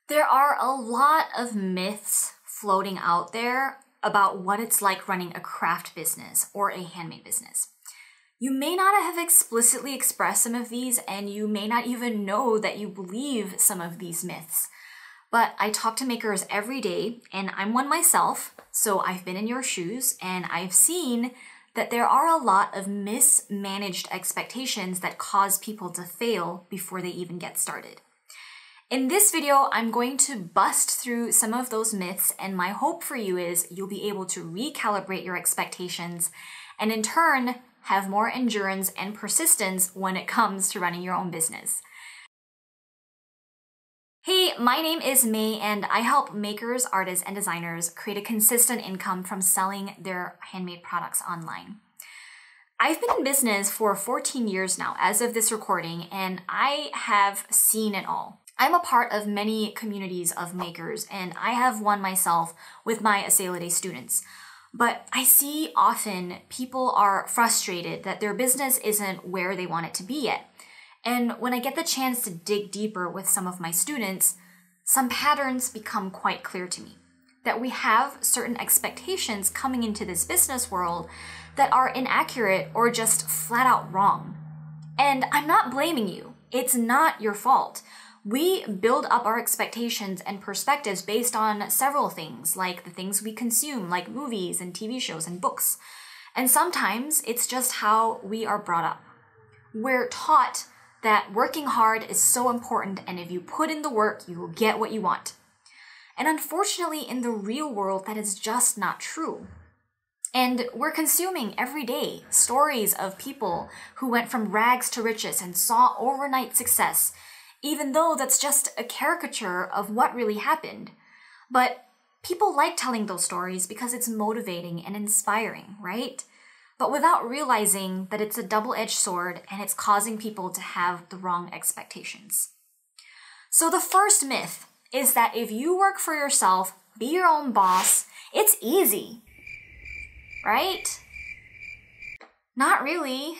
There are a lot of myths floating out there about what it's like running a craft business or a handmade business. You may not have explicitly expressed some of these, and you may not even know that you believe some of these myths. But I talk to makers every day, and I'm one myself, so I've been in your shoes, and I've seen that there are a lot of mismanaged expectations that cause people to fail before they even get started. In this video, I'm going to bust through some of those myths, and my hope for you is you'll be able to recalibrate your expectations and in turn have more endurance and persistence when it comes to running your own business. Hey, my name is May, and I help makers, artists, and designers create a consistent income from selling their handmade products online. I've been in business for 14 years now as of this recording, and I have seen it all. I'm a part of many communities of makers, and I have one myself with my Assail Day students. But I see often people are frustrated that their business isn't where they want it to be yet. And when I get the chance to dig deeper with some of my students, some patterns become quite clear to me. That we have certain expectations coming into this business world that are inaccurate or just flat out wrong. And I'm not blaming you. It's not your fault. We build up our expectations and perspectives based on several things, like the things we consume, like movies and TV shows and books. And sometimes it's just how we are brought up. We're taught that working hard is so important, and if you put in the work, you will get what you want. And unfortunately, in the real world, that is just not true. And we're consuming every day stories of people who went from rags to riches and saw overnight success, even though that's just a caricature of what really happened. But people like telling those stories because it's motivating and inspiring, right? But without realizing that it's a double-edged sword and it's causing people to have the wrong expectations. So the first myth is that if you work for yourself, be your own boss, it's easy, right? Not really.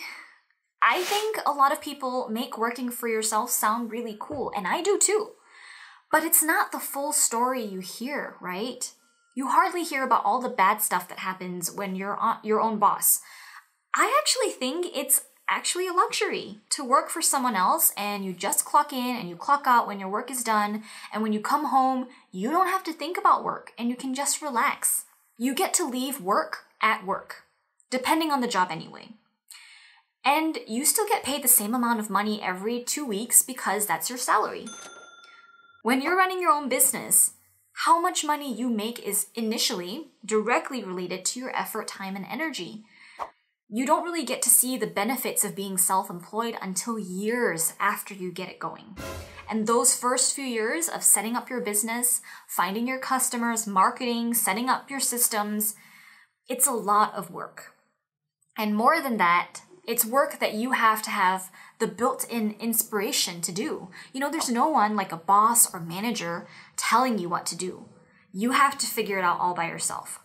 I think a lot of people make working for yourself sound really cool, and I do too. But it's not the full story you hear, right? You hardly hear about all the bad stuff that happens when you're your own boss. I actually think it's actually a luxury to work for someone else, and you just clock in and you clock out when your work is done, and when you come home, you don't have to think about work and you can just relax. You get to leave work at work, depending on the job anyway. And you still get paid the same amount of money every 2 weeks because that's your salary. When you're running your own business, how much money you make is initially directly related to your effort, time, and energy. You don't really get to see the benefits of being self-employed until years after you get it going. And those first few years of setting up your business, finding your customers, marketing, setting up your systems, it's a lot of work. And more than that, it's work that you have to have the built-in inspiration to do. You know, there's no one like a boss or manager telling you what to do. You have to figure it out all by yourself.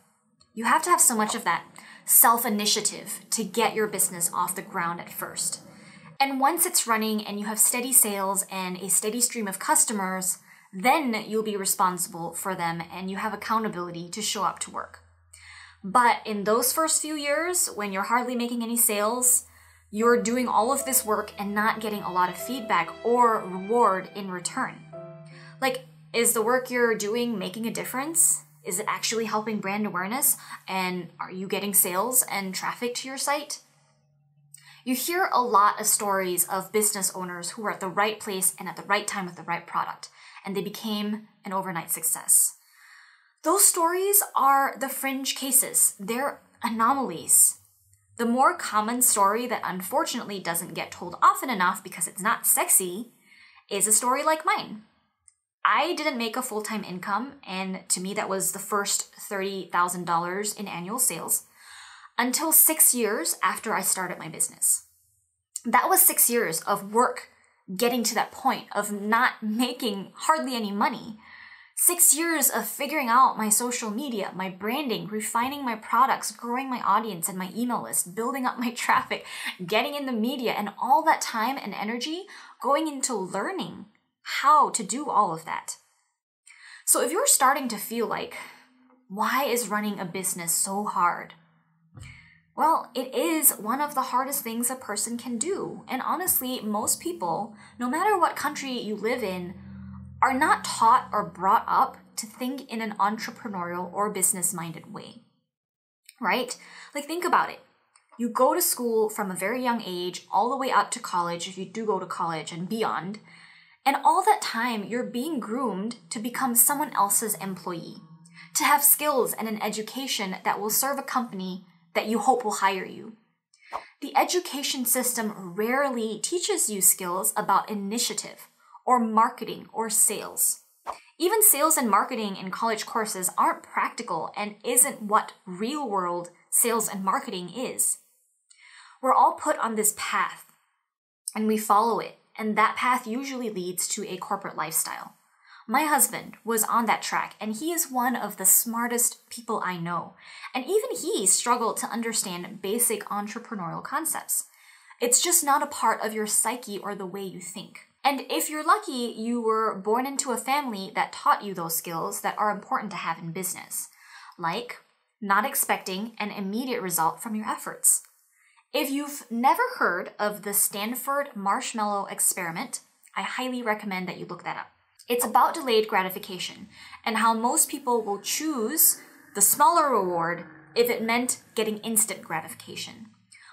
You have to have so much of that self-initiative to get your business off the ground at first. And once it's running and you have steady sales and a steady stream of customers, then you'll be responsible for them and you have accountability to show up to work. But in those first few years, when you're hardly making any sales, you're doing all of this work and not getting a lot of feedback or reward in return. Like, is the work you're doing making a difference? Is it actually helping brand awareness? And are you getting sales and traffic to your site? You hear a lot of stories of business owners who were at the right place and at the right time with the right product, and they became an overnight success. Those stories are the fringe cases. They're anomalies. The more common story that unfortunately doesn't get told often enough because it's not sexy is a story like mine. I didn't make a full-time income, and to me that was the first $30,000 in annual sales, until 6 years after I started my business. That was 6 years of work getting to that point of not making hardly any money. 6 years of figuring out my social media, my branding, refining my products, growing my audience and my email list, building up my traffic, getting in the media, and all that time and energy going into learning how to do all of that. So if you're starting to feel like, why is running a business so hard? Well, it is one of the hardest things a person can do. And honestly, most people, no matter what country you live in, are not taught or brought up to think in an entrepreneurial or business-minded way, right? Like, think about it. You go to school from a very young age, all the way up to college, if you do go to college and beyond, and all that time you're being groomed to become someone else's employee, to have skills and an education that will serve a company that you hope will hire you. The education system rarely teaches you skills about initiative or marketing or sales. Even sales and marketing in college courses aren't practical and isn't what real-world sales and marketing is. We're all put on this path and we follow it, and that path usually leads to a corporate lifestyle. My husband was on that track, and he is one of the smartest people I know. And even he struggled to understand basic entrepreneurial concepts. It's just not a part of your psyche or the way you think. And if you're lucky, you were born into a family that taught you those skills that are important to have in business, like not expecting an immediate result from your efforts. If you've never heard of the Stanford marshmallow experiment, I highly recommend that you look that up. It's about delayed gratification and how most people will choose the smaller reward if it meant getting instant gratification.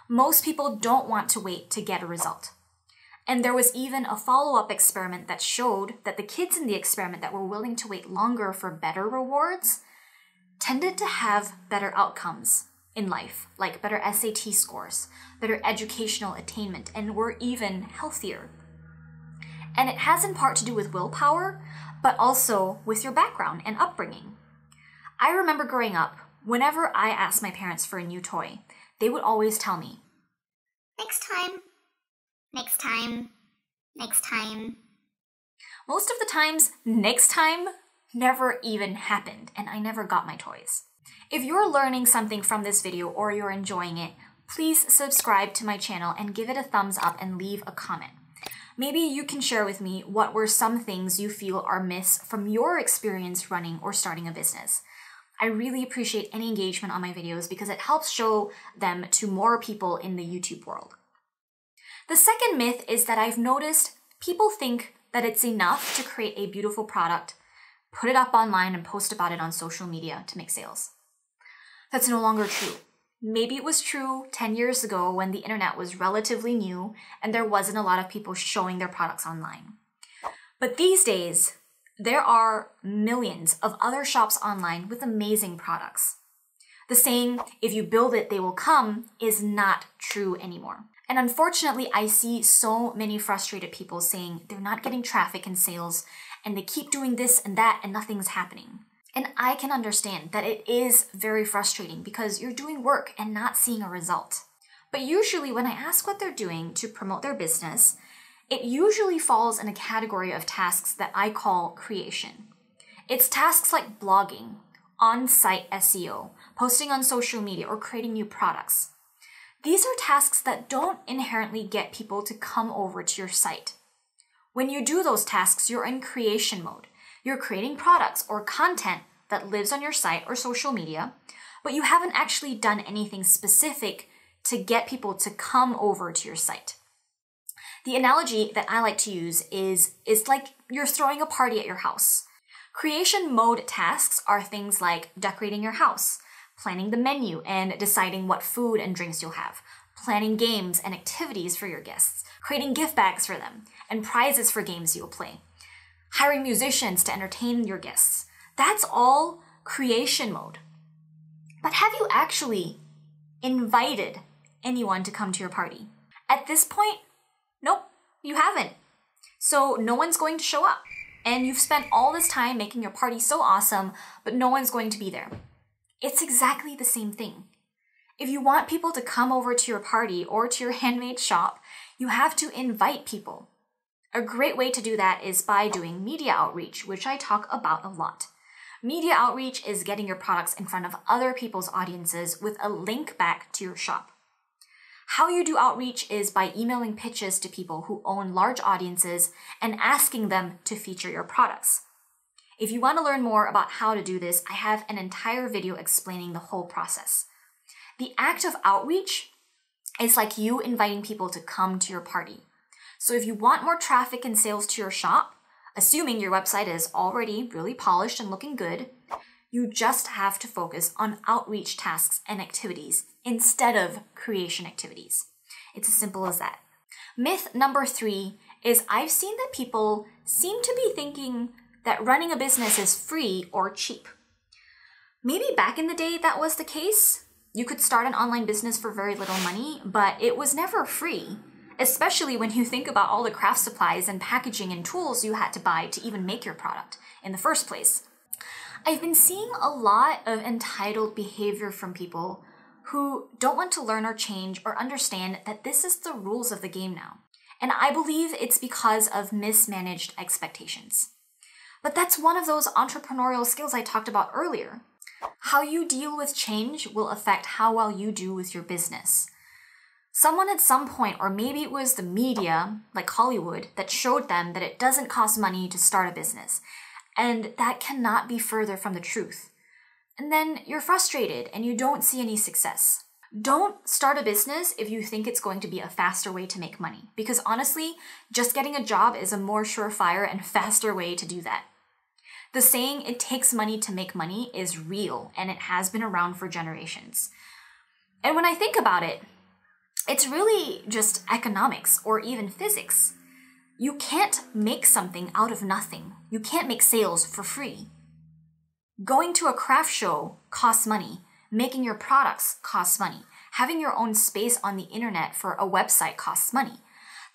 Most people don't want to wait to get a result. And there was even a follow-up experiment that showed that the kids in the experiment that were willing to wait longer for better rewards tended to have better outcomes in life, like better SAT scores, better educational attainment, and were even healthier. And it has in part to do with willpower, but also with your background and upbringing. I remember growing up, whenever I asked my parents for a new toy, they would always tell me, "Next time, next time, next time." Most of the times, next time never even happened, and I never got my toys. If you're learning something from this video or you're enjoying it, please subscribe to my channel and give it a thumbs up and leave a comment. Maybe you can share with me what were some things you feel are myths from your experience running or starting a business. I really appreciate any engagement on my videos because it helps show them to more people in the YouTube world. The second myth is that I've noticed people think that it's enough to create a beautiful product, put it up online, and post about it on social media to make sales. That's no longer true. Maybe it was true 10 years ago when the internet was relatively new and there wasn't a lot of people showing their products online. But these days, there are millions of other shops online with amazing products. The saying, "if you build it, they will come," is not true anymore. And unfortunately, I see so many frustrated people saying they're not getting traffic and sales and they keep doing this and that and nothing's happening. And I can understand that it is very frustrating because you're doing work and not seeing a result. But usually when I ask what they're doing to promote their business, it usually falls in a category of tasks that I call creation. It's tasks like blogging, on-site SEO, posting on social media, or creating new products. These are tasks that don't inherently get people to come over to your site. When you do those tasks, you're in creation mode. You're creating products or content that lives on your site or social media, but you haven't actually done anything specific to get people to come over to your site. The analogy that I like to use is like you're throwing a party at your house. Creation mode tasks are things like decorating your house, planning the menu and deciding what food and drinks you'll have, planning games and activities for your guests, creating gift bags for them, and prizes for games you'll play, hiring musicians to entertain your guests. That's all creation mode. But have you actually invited anyone to come to your party? At this point, nope, you haven't. So no one's going to show up. And you've spent all this time making your party so awesome, but no one's going to be there. It's exactly the same thing. If you want people to come over to your party or to your handmade shop, you have to invite people. A great way to do that is by doing media outreach, which I talk about a lot. Media outreach is getting your products in front of other people's audiences with a link back to your shop. How you do outreach is by emailing pitches to people who own large audiences and asking them to feature your products. If you want to learn more about how to do this, I have an entire video explaining the whole process. The act of outreach is like you inviting people to come to your party. So if you want more traffic and sales to your shop, assuming your website is already really polished and looking good, you just have to focus on outreach tasks and activities instead of creation activities. It's as simple as that. Myth number 3 is I've seen that people seem to be thinking that running a business is free or cheap. Maybe back in the day that was the case. You could start an online business for very little money, but it was never free, especially when you think about all the craft supplies and packaging and tools you had to buy to even make your product in the first place. I've been seeing a lot of entitled behavior from people who don't want to learn or change or understand that this is the rules of the game now. And I believe it's because of mismanaged expectations. But that's one of those entrepreneurial skills I talked about earlier. How you deal with change will affect how well you do with your business. Someone at some point, or maybe it was the media, like Hollywood, that showed them that it doesn't cost money to start a business. And that cannot be further from the truth. And then you're frustrated and you don't see any success. Don't start a business if you think it's going to be a faster way to make money. Because honestly, just getting a job is a more surefire and faster way to do that. The saying, it takes money to make money, is real, and it has been around for generations. And when I think about it, it's really just economics or even physics. You can't make something out of nothing. You can't make sales for free. Going to a craft show costs money. Making your products costs money. Having your own space on the internet for a website costs money.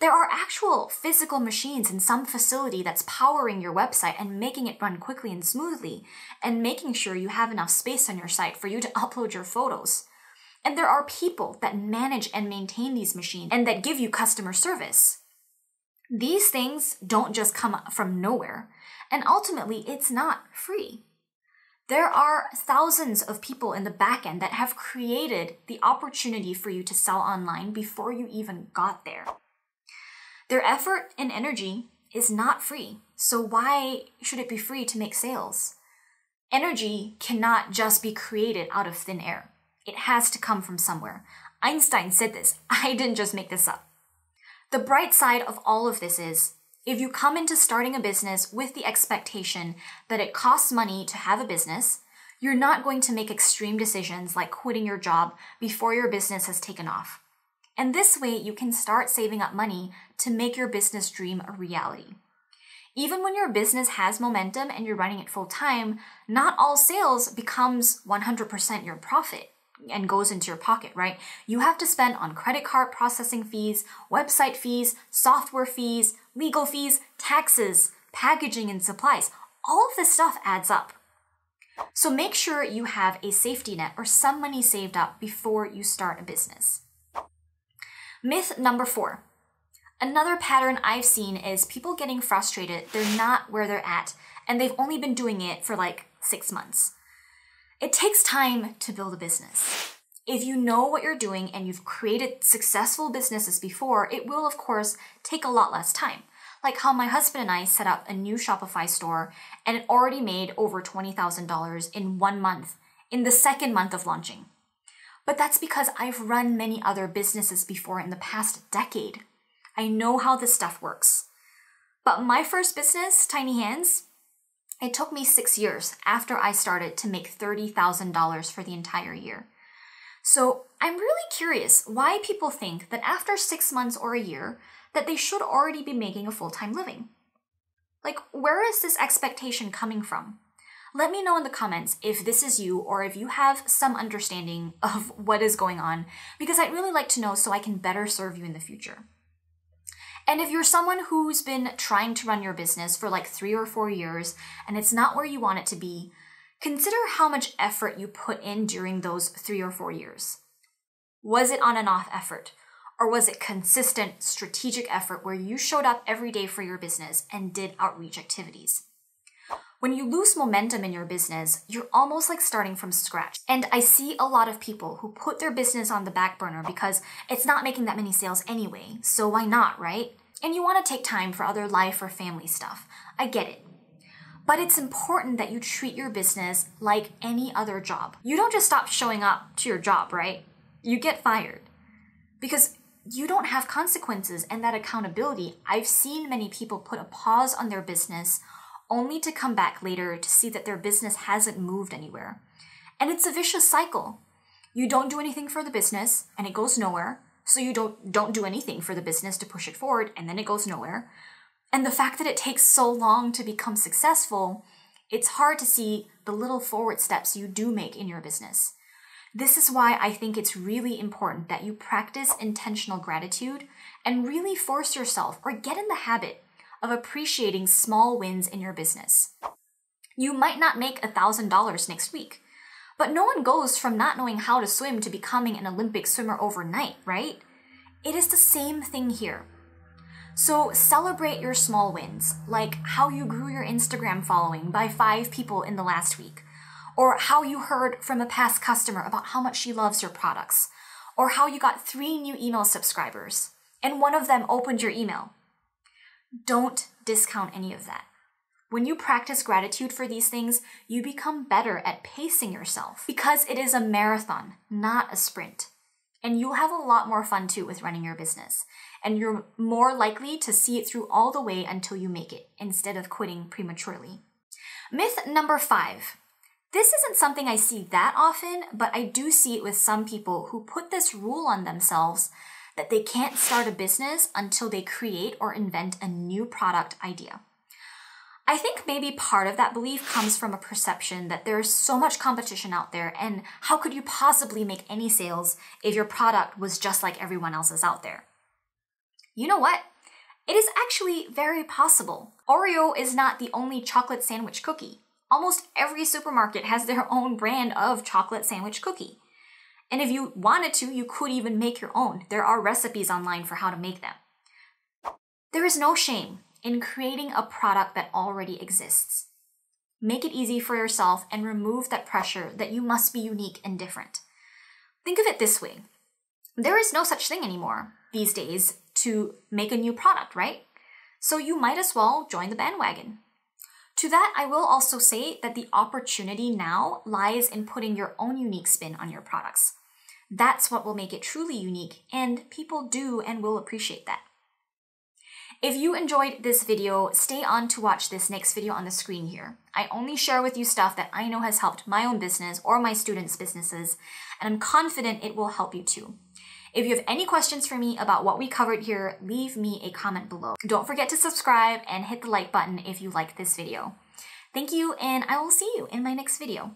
There are actual physical machines in some facility that's powering your website and making it run quickly and smoothly, and making sure you have enough space on your site for you to upload your photos. And there are people that manage and maintain these machines and that give you customer service. These things don't just come from nowhere, and ultimately it's not free. There are thousands of people in the back end that have created the opportunity for you to sell online before you even got there. Their effort and energy is not free, so why should it be free to make sales? Energy cannot just be created out of thin air. It has to come from somewhere. Einstein said this. I didn't just make this up. The bright side of all of this is, if you come into starting a business with the expectation that it costs money to have a business, you're not going to make extreme decisions like quitting your job before your business has taken off. And this way, you can start saving up money to make your business dream a reality. Even when your business has momentum and you're running it full time, not all sales becomes 100% your profit and goes into your pocket, right? You have to spend on credit card processing fees, website fees, software fees, legal fees, taxes, packaging, and supplies. All of this stuff adds up. So make sure you have a safety net or some money saved up before you start a business. Myth number 4. Another pattern I've seen is people getting frustrated. They're not where they're at, and they've only been doing it for like 6 months. It takes time to build a business. If you know what you're doing and you've created successful businesses before, it will, of course, take a lot less time. Like how my husband and I set up a new Shopify store and it already made over $20,000 in 1 month, in the second month of launching. But that's because I've run many other businesses before in the past decade. I know how this stuff works. But my first business, Tiny Hands, it took me 6 years after I started to make $30,000 for the entire year. So I'm really curious why people think that after 6 months or a year that they should already be making a full-time living. Like, where is this expectation coming from? Let me know in the comments if this is you or if you have some understanding of what is going on, because I'd really like to know so I can better serve you in the future. And if you're someone who's been trying to run your business for like 3 or 4 years and it's not where you want it to be, consider how much effort you put in during those 3 or 4 years. Was it on and off effort? Or was it consistent, strategic effort where you showed up every day for your business and did outreach activities? When you lose momentum in your business, you're almost like starting from scratch. And I see a lot of people who put their business on the back burner because it's not making that many sales anyway, so why not, right? And you want to take time for other life or family stuff. I get it. But it's important that you treat your business like any other job. You don't just stop showing up to your job, right? You get fired. Because you don't have consequences and that accountability. I've seen many people put a pause on their business only to come back later to see that their business hasn't moved anywhere. And it's a vicious cycle. You don't do anything for the business and it goes nowhere. So you don't do anything for the business to push it forward and then it goes nowhere. And the fact that it takes so long to become successful, it's hard to see the little forward steps you do make in your business. This is why I think it's really important that you practice intentional gratitude and really force yourself or get in the habit of appreciating small wins in your business. You might not make $1,000 next week, but no one goes from not knowing how to swim to becoming an Olympic swimmer overnight, right? It is the same thing here. So celebrate your small wins, like how you grew your Instagram following by 5 people in the last week, or how you heard from a past customer about how much she loves your products, or how you got 3 new email subscribers, and one of them opened your email. Don't discount any of that. When you practice gratitude for these things, you become better at pacing yourself because it is a marathon, not a sprint. And you'll have a lot more fun too with running your business. And you're more likely to see it through all the way until you make it, instead of quitting prematurely. Myth number 5. This isn't something I see that often, but I do see it with some people who put this rule on themselves that they can't start a business until they create or invent a new product idea. I think maybe part of that belief comes from a perception that there's so much competition out there, and how could you possibly make any sales if your product was just like everyone else's out there? You know what? It is actually very possible. Oreo is not the only chocolate sandwich cookie. Almost every supermarket has their own brand of chocolate sandwich cookie. And if you wanted to, you could even make your own. There are recipes online for how to make them. There is no shame in creating a product that already exists. Make it easy for yourself and remove that pressure that you must be unique and different. Think of it this way. There is no such thing anymore these days to make a new product, right? So you might as well join the bandwagon. To that, I will also say that the opportunity now lies in putting your own unique spin on your products. That's what will make it truly unique, and people do and will appreciate that. If you enjoyed this video, stay on to watch this next video on the screen here. I only share with you stuff that I know has helped my own business or my students' businesses, and I'm confident it will help you too. If you have any questions for me about what we covered here, leave me a comment below. Don't forget to subscribe and hit the like button if you like this video. Thank you, and I will see you in my next video.